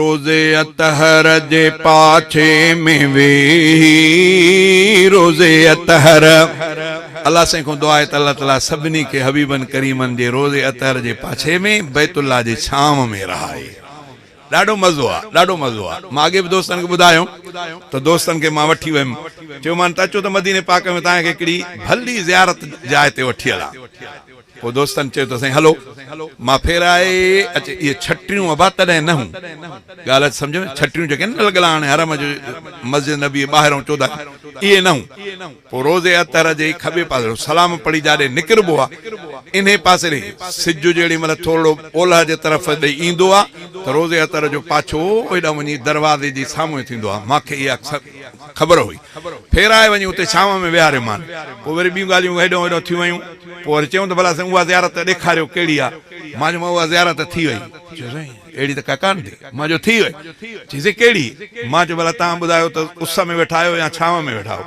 रोज़े अतहर जे पाछे में वेही रोज़े अतहर अल्लाह से को दुआ है त अल्लाह ताला सभिनी के हबीबन करीमन जे रोज़े अतहर जे पाछे में बैतुल्लाह जे छांव में रहाए। ॾाढो मज़ो आहे, ॾाढो मज़ो आहे। मां अॻे बि दोस्तनि खे ॿुधायो त दोस्तनि खे मां वठी वियुमि, चयोमानि त अचो त मदीने पाक में तव्हांखे हिकिड़ी भली ज़ियारत जाइ ते वठी हलां। पोइ दोस्तनि चयो त साईं हलो, मां फेराए अचे इहे छटिरियूं अबा तॾहिं न हूं ॻाल्हि अच सम्झ में, छटिरियूं जेके न लॻल हाणे हरम जो मस्जिद नबी ॿाहिरों चोदा इहे न हूं। पोइ रोज़े अतहर जे खॿे पासे सलाम पढ़ी जाॾे निकिरबो आहे, इन पासे ॾे सिज जेड़ी मतलब थोरो ओलह जे तरफ़ ॾे ईंदो आहे त रोज़े अतहर जो पाछो हेॾां वञी दरवाज़े जी साम्हूं थींदो आहे। मूंखे इहा ख़बर हुई, फेराए वञी उते छांव में विहारियो मान। पोइ वरी ॿियूं ॻाल्हियूं हेॾो हेॾो थियूं वयूं। पोइ वरी चयूं त भला साईं उहा ज़ियारत ॾेखारियो कहिड़ी आहे। मां चयो उहा ज़ियारत थी वई। चयो साईं अहिड़ी त का कान थी। मां चयो थी वई। चईं कहिड़ी? मां चयो भला तव्हां ॿुधायो त उस में वेठा आहियो या छांव में वेठा आहियो?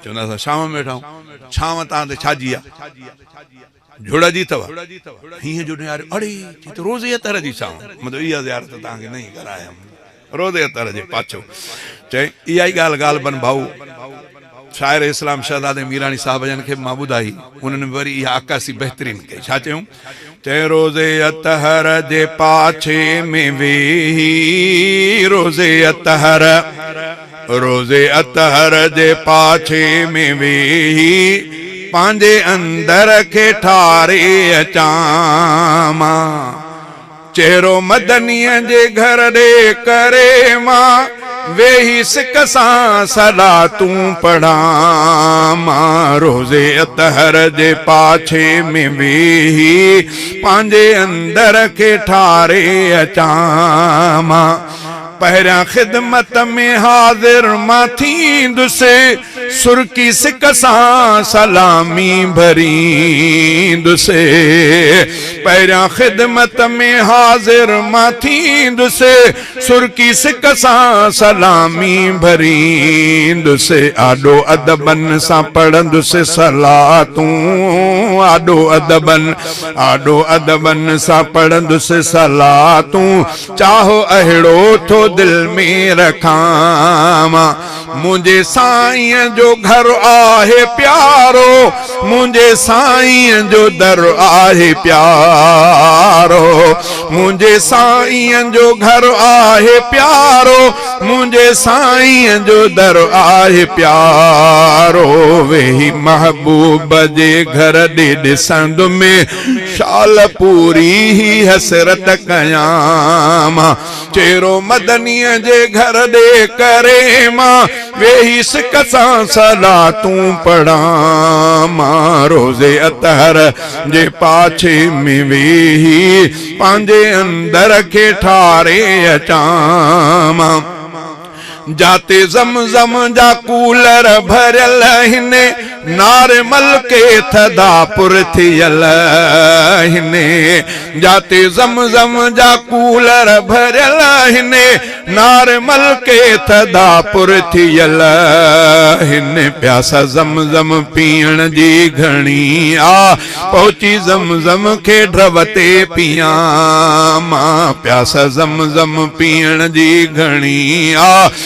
चवंदा असां छांव में वेठा आहियूं। छांव तव्हां ते छाजी आहे? झुड़ जी अथव? हीअं जो यार अड़े त रोज़े अतहर जी छांव, मतिलबु इहा ज़ियारत तव्हांखे नहीं करायमि रोज़े अतहर जे पाछो। चई इहा ई ॻाल्हि बन भाऊ शाइर इस्लाम शहज़ादे मीरानी साहब जन खे मां ॿुधाई, उन्हनि वरी इहा अक्कासी बहितरीन कई। छा चयूं? चए रोज़े अतहर जे पाछे में वेही रोज़े अतहर, रोज़े अतहर जे पाछे में वेही पांजे अंदर के ठारे अचां मां, चेहरो मदनीअ जे घर ॾे करे मां वेही सिक सां सलातूं पढ़ां मां। रोज़े अतहर जे पाछे में वेही पांजे अंदर के ठारे अचां मां। पहिरियां ख़िदमत में हाज़िर मां थींदुसि, सुर्की सिक सां सलामी भरींदुसि। पहिरियां ख़िदमत में हाज़िर मां थींदुसि, सुर्की सिक सां सलामी भरींदुसि। आॾो अदबन सां पढ़ंदुसि सलातूं, आॾो अदबन सां पढ़ंदुसि सलातूं। चाहो अहिड़ो थो दिल में रखां मां, मुंहिंजे साईं जो घर आहे प्यारो, मुंहिंजे साईं जो दर आहे प्यारो, मुंहिंजे साईं जो घर आहे प्यारो, मुंहिंजे साईं जो दर आहे प्यारो। वेही महबूब जे घर ॾे ॾिसंद में शाल पूरी ही हसरत कयां मां, चेहरो मदनीअ जे घर ॾे करे मां वेही सिक सां सलातूं पढ़ां मां। रोज़े अतहर जे पाछे में वेही पंहिंजे अंदर खे ठारे अचां मां। जाते ज़मज़म जा कूलर भरियल आहिनि, नारमल के थदा पुर थियल आहिनि। जाते ज़मज़म जा कूलर भरियल आहिनि, नारमल के थदा पुर थियल आहिनि। प्यासा ज़मज़म पीअण जी घणी आ, पहुची ज़मज़म खे ड्रवते पियां मां। प्यासा ज़मज़म पीअण जी घणी आ,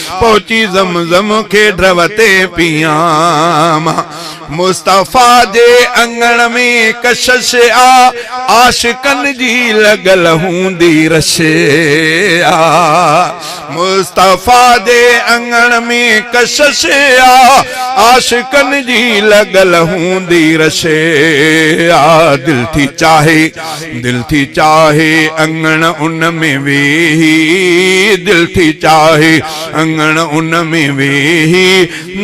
पहुची ज़मज़म खे ड्रवते पियां मां। मुस्तफ़ा जे अंगण में कशिश आ, आशिकन जी लॻल हूंदी रश आ। मुस्तफ़ा जे अंगण में कशिश आ, आशिकन जी लॻल हूंदी रश आ। दिल थी चाहे अंगण उन में वेही, दिल थी चाहे अंगण उन में वेही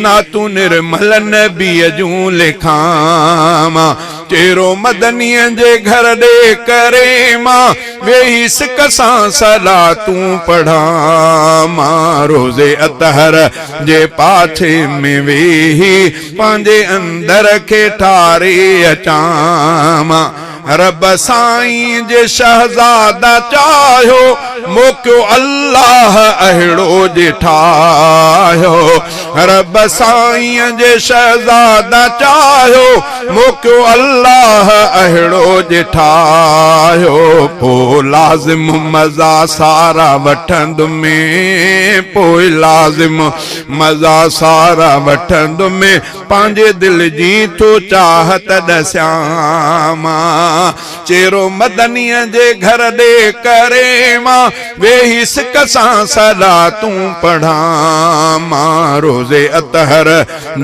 नातू निर्मल नबीअ जूं लिखां मां। चेहरो मदनीअ जे घर ॾे करे मां वेही सिक सां सलातूं पढ़ां मां। रोज़े अतहर जे पाछे में वेही पंहिंजे अंदर खे ठारे अचां मां। रब साईं जे शहज़ादा चाहियो, मोकियो अल्लाह अहिड़ो जे ठाहियो। रब साईं जे शहज़ादा चाहियो मोकियो अल्लाह अहिड़ो जे ठाहियो पोइ लाज़िम मज़ा सारा वठंदुमि पोइ लाज़िम मज़ा सारा वठंदुमि पंहिंजे दिल जी तो चाहत दस्यामा चेरो मदनीअ जे घर ॾे करे मां वेही सिक सां सदा तूं पढ़ा मां रोज़े अतहर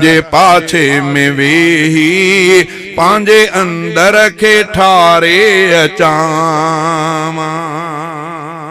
जे पाछे में वेही पंहिंजे अंदर खे ठारे अचां मां।